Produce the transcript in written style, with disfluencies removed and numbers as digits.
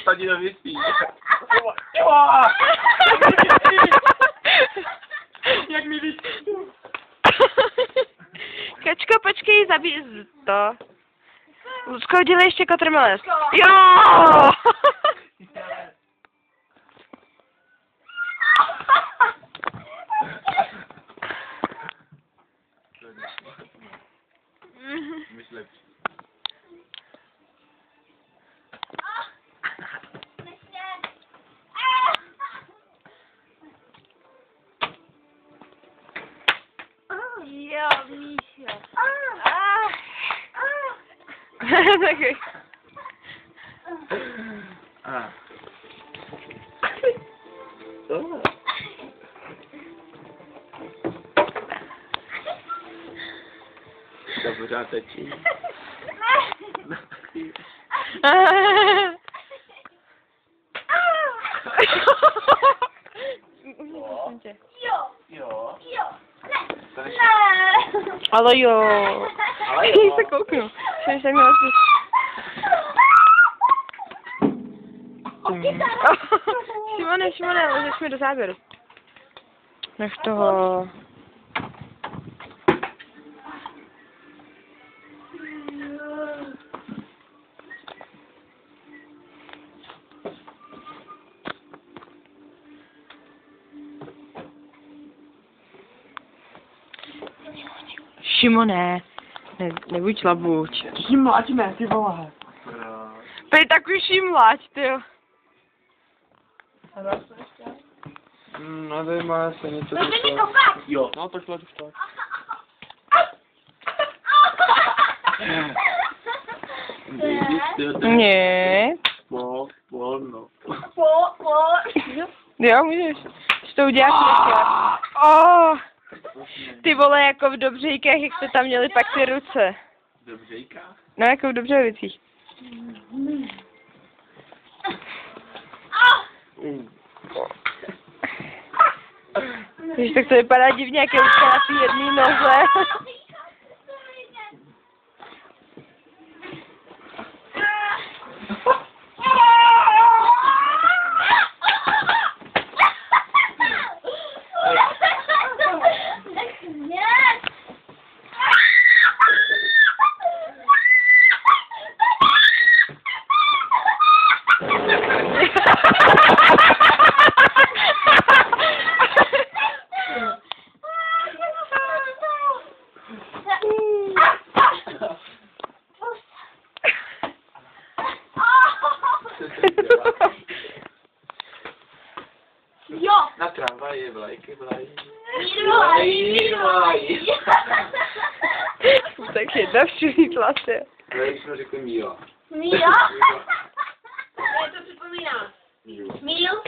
Tady to vysí. Jak mi vysí. Kačko, počkej, zabij to. Lucko, dělej ještě kotrmelec. Jo! Myslím. Jo, Míšo. Taky. To pořád tečí. Jo. Ale jo. Ale jo. Se kouknu. Jsem se měla si... Šimone, lezeš mi do záběru. Nech toho... Šimone, nebuď labuč. Mláťme, ty vole. Pej takový šimláč, tyjo. Nevím, ale se něco Jo. No, to šlo už tak. Ne. No. Jo, můžeš. Že to uděláš ještě. Ty vole, jako v Dobřejkách, jak jste tam měli pak ty ruce. V Dobřejkách? No, jako v Dobřejovicích. Víš, tak to vypadá divně, jak je už na té jedné noze. Jo. Na tramvaji, vlajky, Míru. Tak jedna všude se. Když jsme řekli Míla. Míra? Já to připomínám. Mílu. Míru.